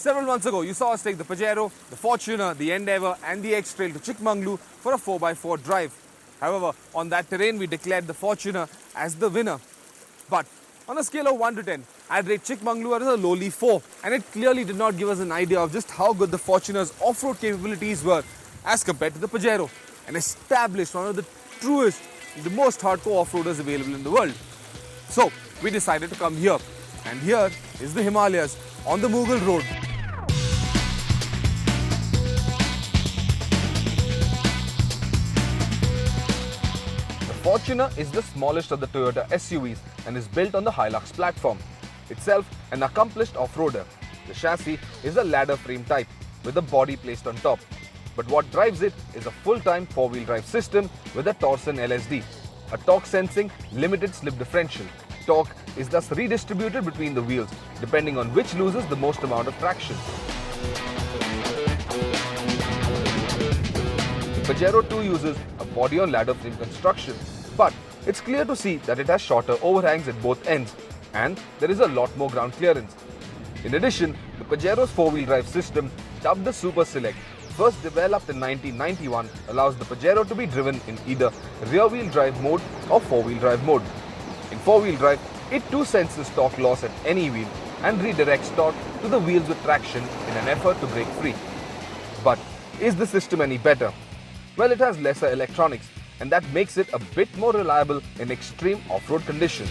Several months ago, you saw us take the Pajero, the Fortuner, the Endeavour and the X-Trail to Chikmagalur for a 4x4 drive. However, on that terrain, we declared the Fortuner as the winner. But on a scale of 1 to 10, I'd rate Chikmagalur as a lowly 4. And it clearly did not give us an idea of just how good the Fortuner's off-road capabilities were as compared to the Pajero, and established one of the truest, the most hardcore off-roaders available in the world. So, we decided to come here. And here is the Himalayas on the Mughal Road. The Fortuner is the smallest of the Toyota SUVs and is built on the Hilux platform. Itself an accomplished off-roader. The chassis is a ladder frame type with a body placed on top. But what drives it is a full-time four-wheel drive system with a Torsen LSD, a torque sensing limited slip differential. Torque is thus redistributed between the wheels depending on which loses the most amount of traction. The Pajero 2 uses a body on ladder frame construction, but it's clear to see that it has shorter overhangs at both ends and there is a lot more ground clearance. In addition, the Pajero's four-wheel drive system, dubbed the Super Select, first developed in 1991, allows the Pajero to be driven in either rear-wheel drive mode or four-wheel drive mode. In four-wheel drive, it too senses torque loss at any wheel and redirects torque to the wheels with traction in an effort to break free. But is the system any better? Well, it has lesser electronics, and that makes it a bit more reliable in extreme off-road conditions.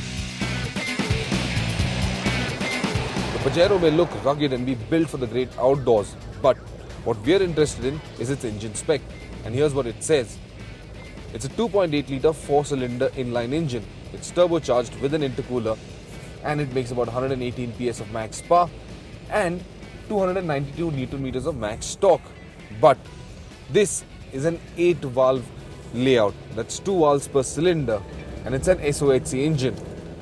The Pajero may look rugged and be built for the great outdoors, but what we are interested in is its engine spec, and here's what it says. It's a 2.8 litre 4-cylinder inline engine. It's turbocharged with an intercooler and it makes about 118 PS of max power and 292 Newton meters of max torque. But this is an 8-valve layout. That's 2 valves per cylinder, and it's an SOHC engine.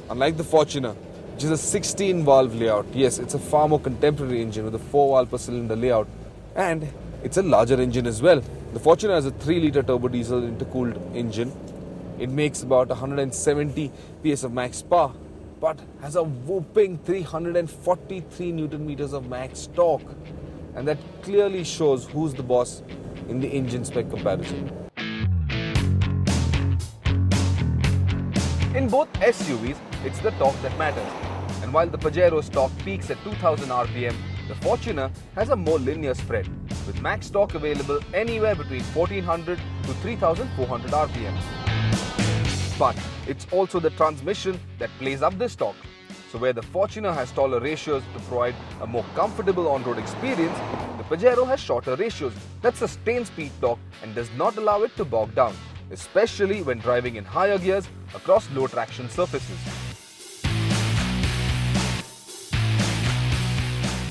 Unlike the Fortuner, which is a 16-valve layout. Yes, it's a far more contemporary engine with a 4-valve per cylinder layout. And it's a larger engine as well. The Fortuner has a 3-litre turbo diesel intercooled engine. It makes about 170 PS of max power, but has a whopping 343 Newton meters of max torque. And that clearly shows who's the boss in the engine spec comparison. In both SUVs, it's the torque that matters. And while the Pajero's torque peaks at 2000 RPM, the Fortuner has a more linear spread, with max torque available anywhere between 1400 to 3400 RPM. But it's also the transmission that plays up this torque. So where the Fortuner has taller ratios to provide a more comfortable on-road experience, the Pajero has shorter ratios that sustain speed torque and does not allow it to bog down, especially when driving in higher gears across low traction surfaces.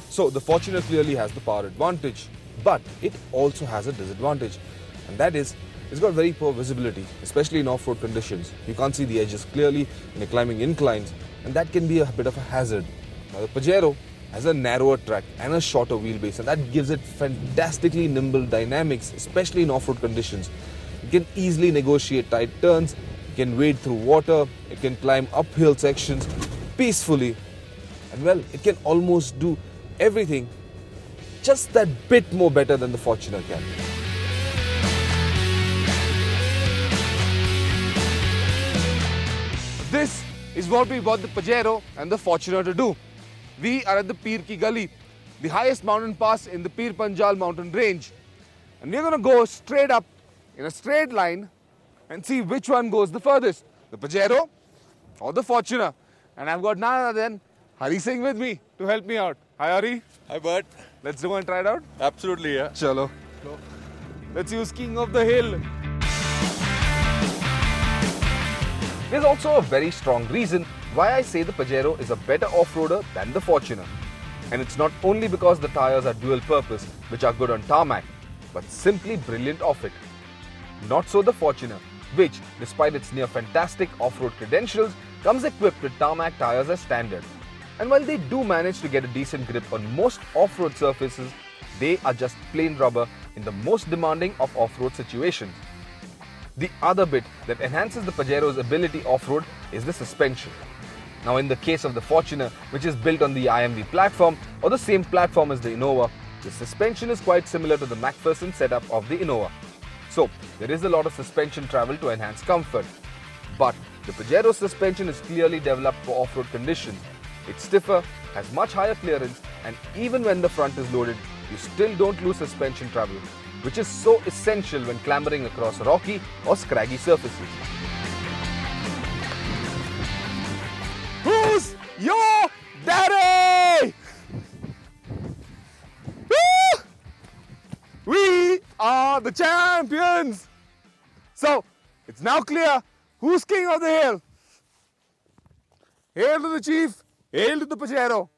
So the Fortuner clearly has the power advantage, but it also has a disadvantage, and that is it's got very poor visibility, especially in off-road conditions. You can't see the edges clearly when you're climbing inclines, and that can be a bit of a hazard. Now the Pajero has a narrower track and a shorter wheelbase, and that gives it fantastically nimble dynamics, especially in off-road conditions. It can easily negotiate tight turns, it can wade through water, it can climb uphill sections peacefully, and well, it can almost do everything just that bit more better than the Fortuner can. This is what we bought the Pajero and the Fortuner to do. We are at the Pir Ki Gali, the highest mountain pass in the Pir Panjal mountain range. And we're going to go straight up in a straight line and see which one goes the furthest, the Pajero or the Fortuner. And I've got none other than Hari Singh with me to help me out. Hi Hari. Hi Bert. Let's go and try it out? Absolutely, yeah. Chalo. Let's use King of the Hill. There's also a very strong reason why I say the Pajero is a better off-roader than the Fortuner. And it's not only because the tires are dual purpose, which are good on tarmac, but simply brilliant off it. Not so the Fortuner, which, despite its near fantastic off-road credentials, comes equipped with tarmac tires as standard. And while they do manage to get a decent grip on most off-road surfaces, they are just plain rubber in the most demanding of off-road situations. The other bit that enhances the Pajero's ability off-road is the suspension. Now, in the case of the Fortuner, which is built on the IMV platform or the same platform as the Innova, the suspension is quite similar to the McPherson setup of the Innova. So, there is a lot of suspension travel to enhance comfort. But the Pajero suspension is clearly developed for off-road conditions. It's stiffer, has much higher clearance, and even when the front is loaded, you still don't lose suspension travel, which is so essential when clambering across rocky or scraggy surfaces. Who's your daddy? Woo! We are the champions. So, it's now clear who's king of the hill. Hail to the chief, hail to the Pajero.